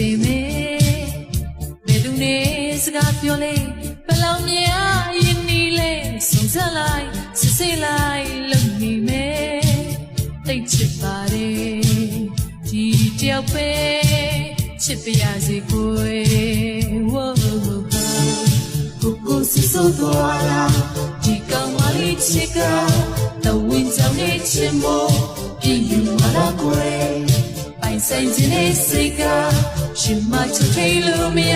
ချိန်မဲဘယ်သူနဲ့စကားပြောလဲဘယ်လောက်များရင်းနှီးလဲစုံစမ်းလိုက်စစ်စစ်လိုက်လုံနေမဲတိတ်ချစ်ပါတယ်ဒီတယောက်ပဲချစ်ပြရစီကိုဝိုးကိုစစ်စိုးသွားလာဒီကောင်မလေးချစ်ကတဝင်းကြောင့်နေချင်မို့ပြည့်ယူလာကိုပိုင်ဆိုင်ခြင်းနဲ့စိတ်ကရှင်မချစ်လို့မရ